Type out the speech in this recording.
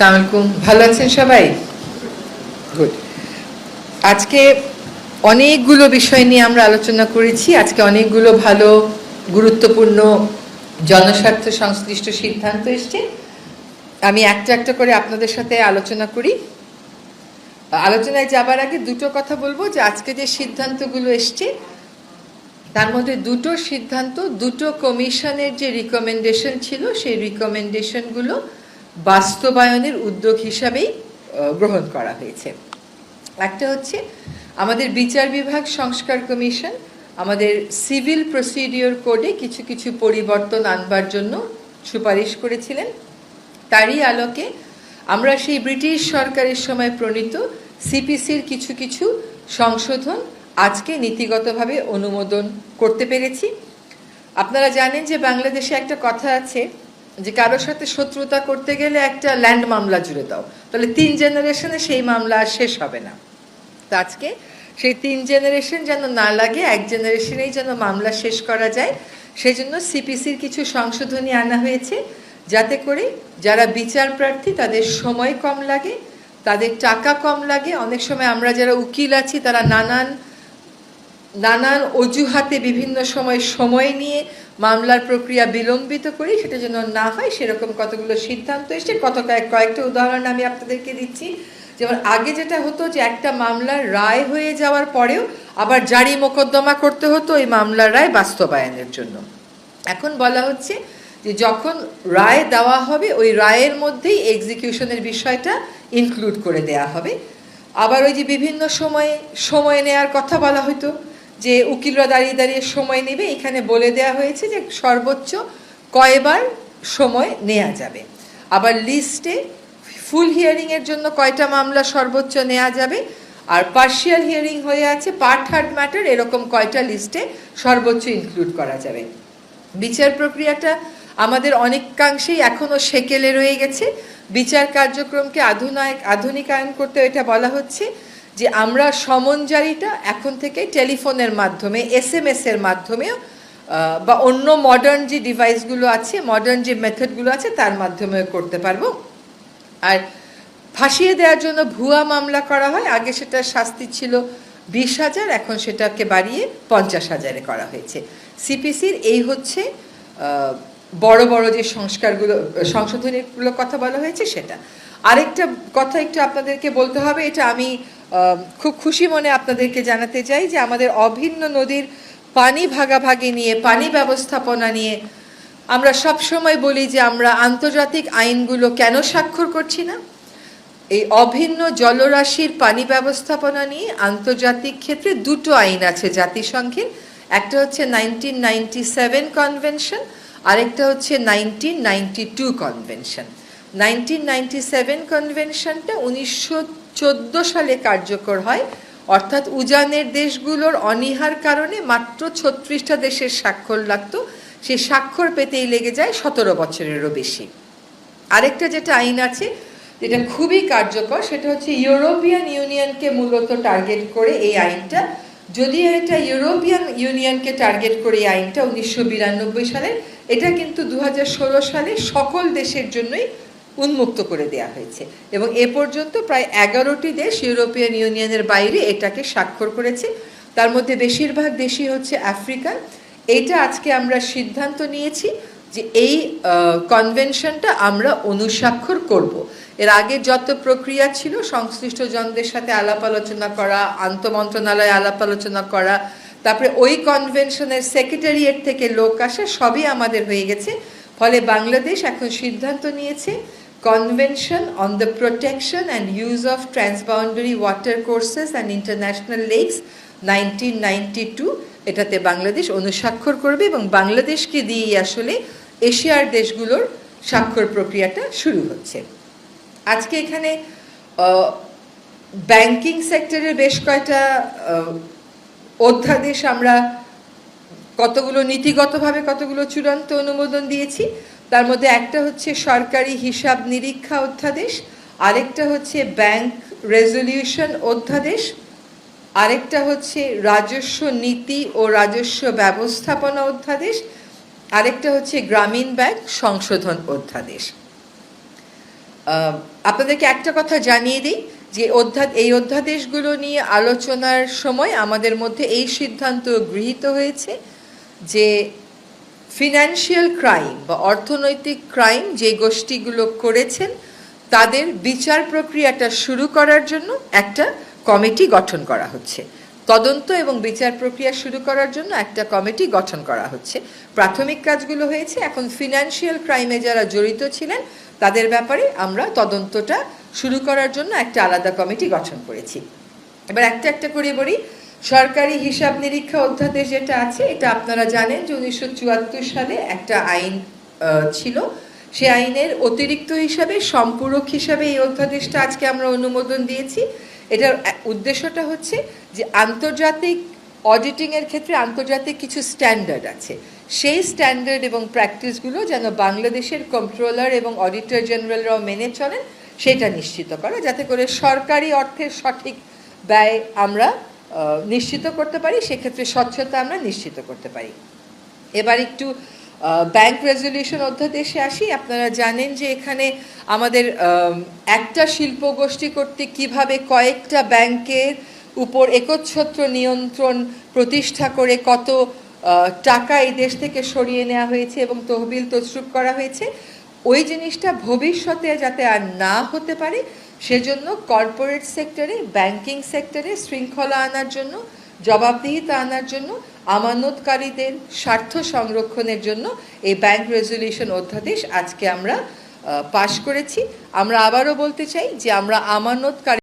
আসসালামু আলাইকুম, ভালো আছেন সবাই? গুড। আজকে অনেকগুলো বিষয় নিয়ে আমরা আলোচনা করেছি। আজকে অনেকগুলো ভালো গুরুত্বপূর্ণ জনস্বার্থ সংশ্লিষ্ট সিদ্ধান্ত এসছে। আমি একটা একটা করে আপনাদের সাথে আলোচনা করি। আলোচনায় যাবার আগে দুটো কথা বলবো যে আজকে যে সিদ্ধান্তগুলো এসছে তার মধ্যে দুটো সিদ্ধান্ত দুটো কমিশনের যে রিকমেন্ডেশন ছিল সেই রিকমেন্ডেশনগুলো বাস্তবায়নের উদ্যোগ হিসাবেই গ্রহণ করা হয়েছে। একটা হচ্ছে আমাদের বিচার বিভাগ সংস্কার কমিশন আমাদের সিভিল প্রসিডিওর কোডে কিছু কিছু পরিবর্তন আনবার জন্য সুপারিশ করেছিলেন। তারই আলোকে আমরা সেই ব্রিটিশ সরকারের সময় প্রণীত সিপিসির কিছু কিছু সংশোধন আজকে নীতিগতভাবে অনুমোদন করতে পেরেছি। আপনারা জানেন যে বাংলাদেশে একটা কথা আছে যে কারোর সাথে শত্রুতা করতে গেলে একটা ল্যান্ড মামলা জুড়ে দাও, তাহলে 3 জেনারেশনে সেই মামলা আর শেষ হবে না। তো আজকে সেই 3 জেনারেশন যেন না লাগে, 1 জেনারেশনেই যেন মামলা শেষ করা যায়, সেই জন্য সিপিসির কিছু সংশোধনী আনা হয়েছে যাতে করে যারা বিচার প্রার্থী তাদের সময় কম লাগে, তাদের টাকা কম লাগে। অনেক সময় আমরা যারা উকিল আছি তারা নানান অজুহাতে বিভিন্ন সময় নিয়ে মামলার প্রক্রিয়া বিলম্বিত করি, সেটা যেন না হয় সেরকম কতগুলো সিদ্ধান্ত এসছে। কয়েকটা উদাহরণ আমি আপনাদেরকে দিচ্ছি। যেমন আগে যেটা হতো যে একটা মামলার রায় হয়ে যাওয়ার পরেও আবার জারি মোকদ্দমা করতে হতো ওই মামলার রায় বাস্তবায়নের জন্য। এখন বলা হচ্ছে যে যখন রায় দেওয়া হবে ওই রায়ের মধ্যেই এক্সিকিউশনের বিষয়টা ইনক্লুড করে দেয়া হবে। আবার ওই যে বিভিন্ন সময় নেওয়ার কথা বলা হতো যে উকিলরা দাঁড়িয়ে দাঁড়িয়ে সময় নেবে, এখানে বলে দেয়া হয়েছে যে সর্বোচ্চ কয়বার সময় নেওয়া যাবে। আবার লিস্টে ফুল হিয়ারিংয়ের জন্য কয়টা মামলা সর্বোচ্চ নেওয়া যাবে, আর পার্শিয়াল হিয়ারিং হয়ে আছে পার্ট হার্ড ম্যাটার এরকম কয়টা লিস্টে সর্বোচ্চ ইনক্লুড করা যাবে। বিচার প্রক্রিয়াটা আমাদের অনেকাংশেই এখনও সেকেলে রয়ে গেছে। বিচার কার্যক্রমকে আধুনিকায়ন করতে এটা বলা হচ্ছে যে আমরা সমনজারিটা এখন থেকে টেলিফোনের মাধ্যমে, SMS-এর মাধ্যমেও বা অন্য মডার্ন যে ডিভাইসগুলো আছে, মডার্ন যে মেথডগুলো আছে তার মাধ্যমেও করতে পারবো। আর ফাঁসিয়ে দেওয়ার জন্য ভুয়া মামলা করা হয়, আগে সেটা শাস্তি ছিল 20,000, এখন সেটাকে বাড়িয়ে 50,000-এ করা হয়েছে। সিপিসির এই হচ্ছে বড় বড় যে সংশোধনীগুলোর কথা বলা হয়েছে সেটা। আরেকটা কথা একটু আপনাদেরকে বলতে হবে, এটা আমি খুব খুশি মনে আপনাদেরকে জানাতে চাই যে আমাদের অভিন্ন নদীর পানি ভাগাভাগি নিয়ে, পানি ব্যবস্থাপনা নিয়ে আমরা সব সময় বলি যে আমরা আন্তর্জাতিক আইনগুলো কেন স্বাক্ষর করছি না। এই অভিন্ন জলরাশির পানি ব্যবস্থাপনা নিয়ে আন্তর্জাতিক ক্ষেত্রে দুটো আইন আছে জাতিসংঘের। একটা হচ্ছে 1997 কনভেনশন, আরেকটা হচ্ছে 1992 কনভেনশন। 1997 কনভেনশনটা 1914 সালে কার্যকর হয়, অর্থাৎ উজানের দেশগুলোর অনীহার কারণে মাত্র 36টা দেশের স্বাক্ষর লাগতো, সেই স্বাক্ষর পেতেই লেগে যায় 17 বছরেরও বেশি। আরেকটা যেটা আইন আছে যেটা খুবই কার্যকর সেটা হচ্ছে ইউরোপিয়ান ইউনিয়নকে মূলত টার্গেট করে এই আইনটা। যদিও এটা ইউরোপিয়ান ইউনিয়নকে টার্গেট করে এই আইনটা 1992 সালের, এটা কিন্তু 2016 সালে সকল দেশের জন্যই উন্মুক্ত করে দেয়া হয়েছে এবং এ পর্যন্ত প্রায় 11টি দেশ ইউরোপিয়ান ইউনিয়নের বাইরে এটাকে স্বাক্ষর করেছে। তার মধ্যে বেশিরভাগ দেশই হচ্ছে আফ্রিকান। এইটা আজকে আমরা সিদ্ধান্ত নিয়েছি যে এই কনভেনশনটা আমরা অনুস্বাক্ষর করব। এর আগে যত প্রক্রিয়া ছিল সংশ্লিষ্ট জনদের সাথে আলাপ আলোচনা করা, আন্তঃমন্ত্রণালয়ে আলাপ আলোচনা করা, তারপরে ওই কনভেনশনের সেক্রেটারিয়েট থেকে লোক আসা, সবই আমাদের হয়ে গেছে। ফলে বাংলাদেশ এখন সিদ্ধান্ত নিয়েছে convention on the protection and use of transboundary water courses and international lakes 1992, এটাতে বাংলাদেশ অনুস্বাক্ষর করবে এবং বাংলাদেশকে দিয়েই আসলে এশিয়ার দেশগুলোর স্বাক্ষর প্রক্রিয়াটা শুরু হচ্ছে। আজকে এখানে ব্যাংকিং সেক্টরের বেশ কয়টা অধ্যাদেশ আমরা কতগুলো নীতিগতভাবে কতগুলো চূড়ান্ত অনুমোদন দিয়েছি। তার মধ্যে একটা হচ্ছে সরকারি হিসাব নিরীক্ষা অধ্যাদেশ, আরেকটা হচ্ছে ব্যাংক রেজলিউশন অধ্যাদেশ, আরেকটা হচ্ছে রাজস্ব নীতি ও রাজস্ব ব্যবস্থাপনা অধ্যাদেশ, আরেকটা হচ্ছে গ্রামীণ ব্যাংক সংশোধন অধ্যাদেশ। আপনাদেরকে একটা কথা জানিয়ে দিই যে এই অধ্যাদেশগুলো নিয়ে আলোচনার সময় আমাদের মধ্যে এই সিদ্ধান্ত গৃহীত হয়েছে যে ফিনান্সিয়াল ক্রাইম বা অর্থনৈতিক ক্রাইম যে গোষ্ঠীগুলো করেছেন তাদের বিচার প্রক্রিয়াটা শুরু করার জন্য একটা কমিটি গঠন করা হচ্ছে। তদন্ত এবং বিচার প্রক্রিয়া শুরু করার জন্য একটা কমিটি গঠন করা হচ্ছে। প্রাথমিক কাজগুলো হয়েছে, এখন ফিনান্সিয়াল ক্রাইমে যারা জড়িত ছিলেন তাদের ব্যাপারে আমরা তদন্তটা শুরু করার জন্য একটা আলাদা কমিটি গঠন করেছি। এবার একটা একটা করে বলি। সরকারি হিসাব নিরীক্ষা অধ্যাদেশ যেটা আছে, এটা আপনারা জানেন যে 1974 সালে একটা আইন ছিল। সে আইনের অতিরিক্ত হিসাবে, সম্পূরক হিসাবে এই অধ্যাদেশটা আজকে আমরা অনুমোদন দিয়েছি। এটার উদ্দেশ্যটা হচ্ছে যে আন্তর্জাতিক অডিটিংয়ের ক্ষেত্রে আন্তর্জাতিক কিছু স্ট্যান্ডার্ড আছে, সেই স্ট্যান্ডার্ড এবং প্র্যাকটিসগুলো যেন বাংলাদেশের কন্ট্রোলার এবং অডিটর জেনারেলরাও মেনে চলেন সেটা নিশ্চিত করা, যাতে করে সরকারি অর্থের সঠিক ব্যয় আমরা নিশ্চিত করতে পারি, সেক্ষেত্রে স্বচ্ছতা আমরা নিশ্চিত করতে পারি। এবার একটু ব্যাংক রেজলিউশন অধ্যাদেশে আসি। আপনারা জানেন যে এখানে আমাদের একটা শিল্প গোষ্ঠী কর্তৃক কীভাবে কয়েকটা ব্যাংকের উপর একচ্ছত্র নিয়ন্ত্রণ প্রতিষ্ঠা করে কত টাকা এই দেশ থেকে সরিয়ে নেওয়া হয়েছে এবং তহবিল তছরূপ করা হয়েছে, ওই জিনিসটা ভবিষ্যতে যাতে আর না হতে পারে সেজন্য কর্পোরেট সেক্টরে, ব্যাংকিং সেক্টরে শৃঙ্খলা আনার জন্য, জবাবদিহিতা আনার জন্য, আমানতকারীদের স্বার্থ সংরক্ষণের জন্য এই ব্যাংক রেজলিউশন অধ্যাদেশ আজকে আমরা পাশ করেছি। আমরা আবারও বলতে চাই যে আমরা আমানতকারী